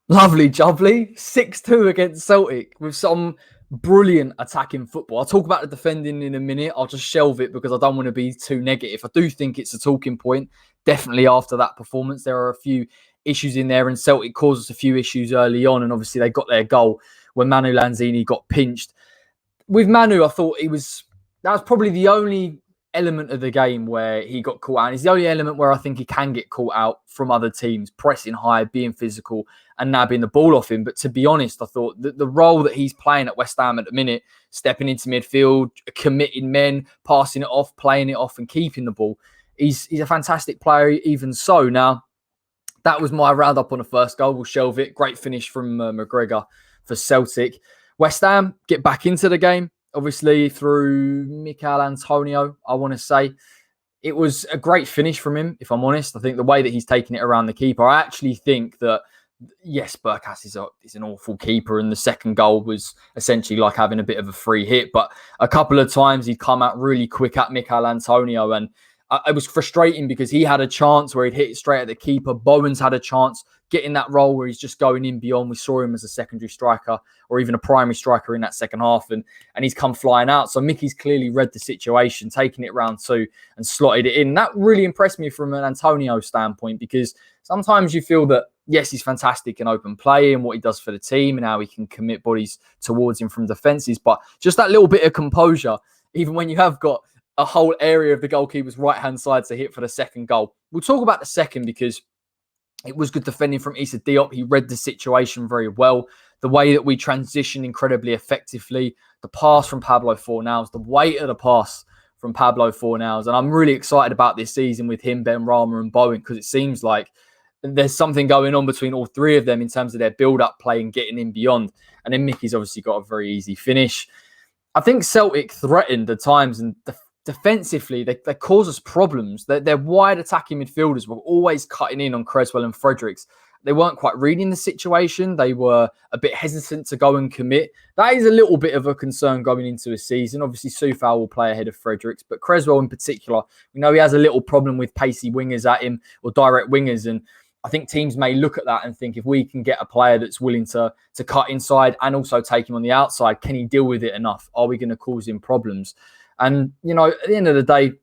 Lovely jubbly. 6-2 against Celtic with some brilliant attacking football. I'll talk about the defending in a minute. I'll just shelve it because I don't want to be too negative. I do think it's a talking point. Definitely after that performance, there are a few issues in there, and Celtic caused us a few issues early on, and obviously they got their goal when Manu Lanzini got pinched. With Manu, I thought that was probably the only element of the game where he got caught out. And it's the only element where I think he can get caught out from other teams, pressing high, being physical, and nabbing the ball off him. But to be honest, I thought that the role that he's playing at West Ham at the minute, stepping into midfield, committing men, passing it off, playing it off, and keeping the ball, he's a fantastic player even so. Now, that was my roundup on the first goal. We'll shelve it. Great finish from McGregor for Celtic. West Ham get back into the game, obviously through Mikel Antonio, I want to say. It was a great finish from him, if I'm honest. I think the way that he's taken it around the keeper, I actually think that, yes, Bergkass is an awful keeper, and the second goal was essentially like having a bit of a free hit. But a couple of times he'd come out really quick at Mikel Antonio, and it was frustrating because he had a chance where he'd hit it straight at the keeper. Bowen's had a chance getting that role where he's just going in beyond. We saw him as a secondary striker or even a primary striker in that second half, and he's come flying out. So Mickey's clearly read the situation, taking it round two and slotted it in. That really impressed me from an Antonio standpoint, because sometimes you feel that, yes, he's fantastic in open play and what he does for the team and how he can commit bodies towards him from defences, but just that little bit of composure, even when you have got a whole area of the goalkeeper's right-hand side to hit for the second goal. We'll talk about the second because it was good defending from Issa Diop. He read the situation very well. The way that we transitioned incredibly effectively. The pass from Pablo Fornals, the weight of the pass from Pablo Fornals. And I'm really excited about this season with him, Benrahma and Bowen, because it seems like there's something going on between all three of them in terms of their build-up play and getting in beyond. And then Mickey's obviously got a very easy finish. I think Celtic threatened at times, and defensively, they cause us problems. Their wide attacking midfielders were always cutting in on Creswell and Fredericks. They weren't quite reading the situation. They were a bit hesitant to go and commit. That is a little bit of a concern going into a season. Obviously, Soufal will play ahead of Fredericks, but Creswell in particular, we know he has a little problem with pacey wingers at him or direct wingers, and I think teams may look at that and think, if we can get a player that's willing to cut inside and also take him on the outside, can he deal with it enough? Are we going to cause him problems? And, at the end of the day,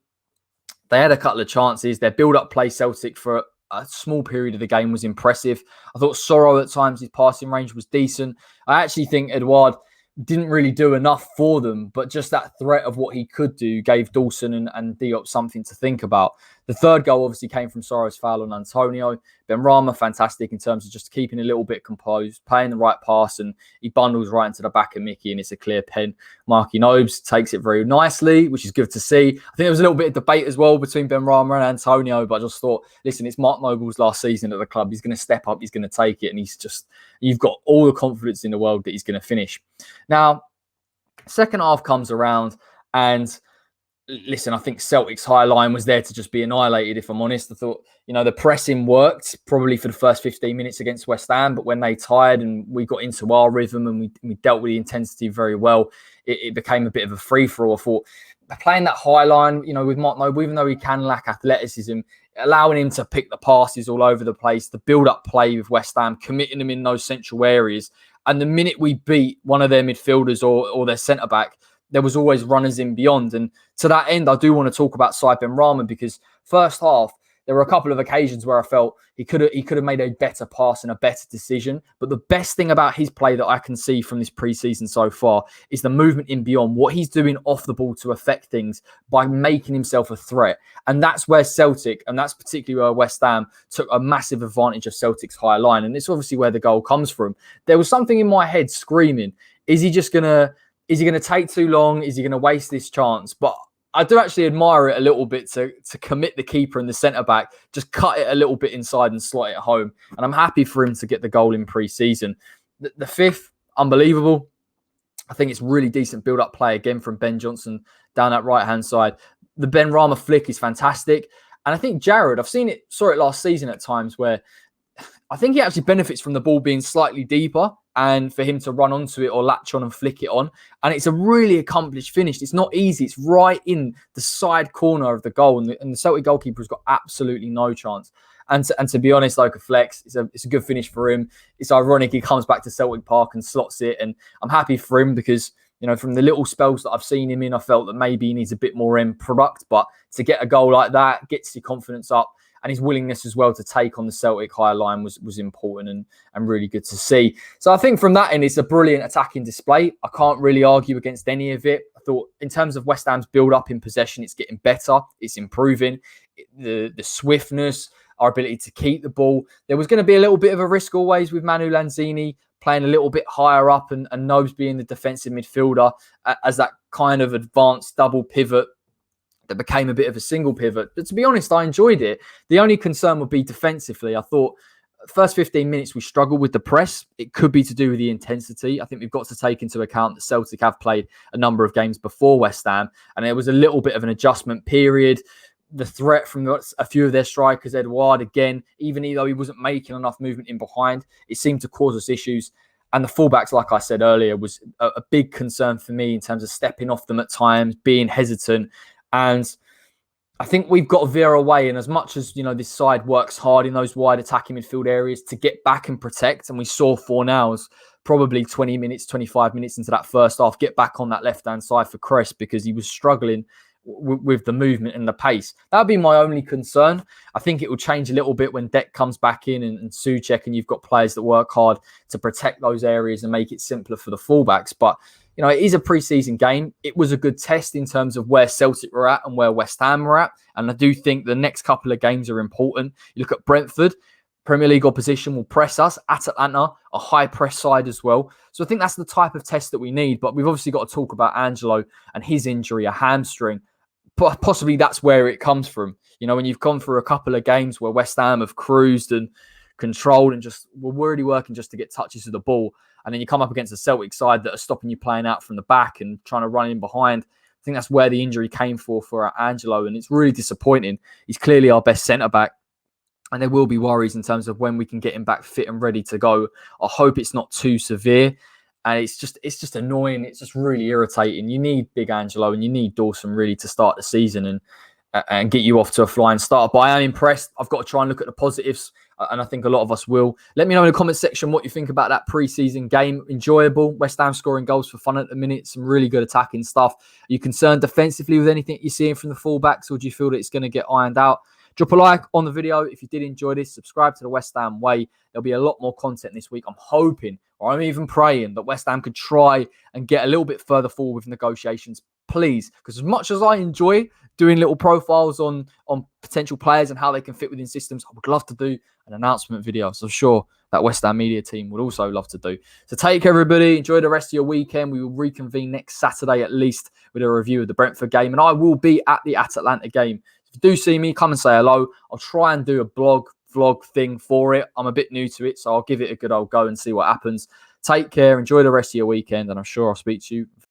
they had a couple of chances. Their build-up play, Celtic, for a small period of the game was impressive. I thought Sorrow at times, his passing range was decent. I actually think Edouard didn't really do enough for them, but just that threat of what he could do gave Dawson and Diop something to think about. The third goal obviously came from Sorrow's foul on Antonio. Benrahma, fantastic in terms of just keeping a little bit composed, playing the right pass, and he bundles right into the back of Mickey, and it's a clear pen. Marky Nobes takes it very nicely, which is good to see. I think there was a little bit of debate as well between Benrahma and Antonio, but I just thought, listen, it's Mark Noble's last season at the club. He's going to step up, he's going to take it, and you've got all the confidence in the world that he's going to finish. Now, second half comes around, and listen, I think Celtic's high line was there to just be annihilated, if I'm honest. I thought, the pressing worked probably for the first 15 minutes against West Ham, but when they tired and we got into our rhythm and we dealt with the intensity very well, it became a bit of a free-for-all. I thought, playing that high line, with Mark Noble, even though he can lack athleticism, allowing him to pick the passes all over the place, the build-up play with West Ham, committing them in those central areas. And the minute we beat one of their midfielders or their centre-back, there was always runners in beyond. And to that end, I do want to talk about Saïd Benrahma, because first half, there were a couple of occasions where I felt he could have made a better pass and a better decision. But the best thing about his play that I can see from this preseason so far is the movement in beyond, what he's doing off the ball to affect things by making himself a threat. And that's where Celtic, and that's particularly where West Ham took a massive advantage of Celtic's high line. And it's obviously where the goal comes from. There was something in my head screaming, is he going to take too long? Is he going to waste this chance? But I do actually admire it a little bit to commit the keeper and the centre-back, just cut it a little bit inside and slot it home. And I'm happy for him to get the goal in pre-season. The fifth, unbelievable. I think it's really decent build-up play again from Ben Johnson down that right-hand side. The Benrahma flick is fantastic. And I think Jared, saw it last season at times where I think he actually benefits from the ball being slightly deeper and for him to run onto it or latch on and flick it on. And it's a really accomplished finish. It's not easy. It's right in the side corner of the goal. And the Celtic goalkeeper has got absolutely no chance. And to be honest, like a flex, it's a good finish for him. It's ironic he comes back to Celtic Park and slots it, and I'm happy for him because, you know, from the little spells that I've seen him in, I felt that maybe he needs a bit more end product. But to get a goal like that gets your confidence up, and his willingness as well to take on the Celtic high line was important and really good to see. So I think from that end, it's a brilliant attacking display. I can't really argue against any of it. I thought in terms of West Ham's build-up in possession, it's getting better. It's improving. The swiftness, our ability to keep the ball. There was going to be a little bit of a risk always with Manu Lanzini playing a little bit higher up and Nobes being the defensive midfielder as that kind of advanced double pivot that became a bit of a single pivot. But to be honest, I enjoyed it. The only concern would be defensively. I thought first 15 minutes we struggled with the press. It could be to do with the intensity. I think we've got to take into account that Celtic have played a number of games before West Ham, and there was a little bit of an adjustment period. The threat from a few of their strikers, Edouard, again, even though he wasn't making enough movement in behind, it seemed to cause us issues. And the fullbacks, like I said earlier, was a big concern for me in terms of stepping off them at times, being hesitant. And I think we've got to veer away. And as much as, you know, this side works hard in those wide attacking midfield areas to get back and protect, and we saw Fornals probably 20 minutes, 25 minutes into that first half, get back on that left-hand side for Crest because he was struggling with the movement and the pace. That would be my only concern. I think it will change a little bit when Dek comes back in and Souček, and you've got players that work hard to protect those areas and make it simpler for the fullbacks. But, you know, it is a pre-season game. It was a good test in terms of where Celtic were at and where West Ham were at. And I do think the next couple of games are important. You look at Brentford, Premier League opposition will press us. At Atlanta, a high press side as well. So I think that's the type of test that we need. But we've obviously got to talk about Angelo and his injury, a hamstring. But possibly that's where it comes from. You know, when you've gone through a couple of games where West Ham have cruised and controlled and just were really working just to get touches of the ball, and then you come up against a Celtic side that are stopping you playing out from the back and trying to run in behind. I think that's where the injury came for Angelo, and it's really disappointing. He's clearly our best centre-back, and there will be worries in terms of when we can get him back fit and ready to go. I hope it's not too severe. And it's just annoying. It's just really irritating. You need Big Angelo and you need Dawson really to start the season and get you off to a flying start. But I am impressed. I've got to try and look at the positives, and I think a lot of us will. Let me know in the comment section what you think about that pre-season game. Enjoyable. West Ham scoring goals for fun at the minute. Some really good attacking stuff. Are you concerned defensively with anything you're seeing from the fullbacks, or do you feel that it's going to get ironed out? Drop a like on the video if you did enjoy this. Subscribe to the West Ham Way. There'll be a lot more content this week. I'm hoping, or I'm even praying, that West Ham could try and get a little bit further forward with negotiations, please. Because as much as I enjoy doing little profiles on potential players and how they can fit within systems, I would love to do an announcement video. So I'm sure that West Ham media team would also love to do. So take care, everybody. Enjoy the rest of your weekend. We will reconvene next Saturday at least with a review of the Brentford game. And I will be at the Atlanta game. If you do see me, come and say hello. I'll try and do a vlog thing for it. I'm a bit new to it, so I'll give it a good old go and see what happens. Take care. Enjoy the rest of your weekend, and I'm sure I'll speak to you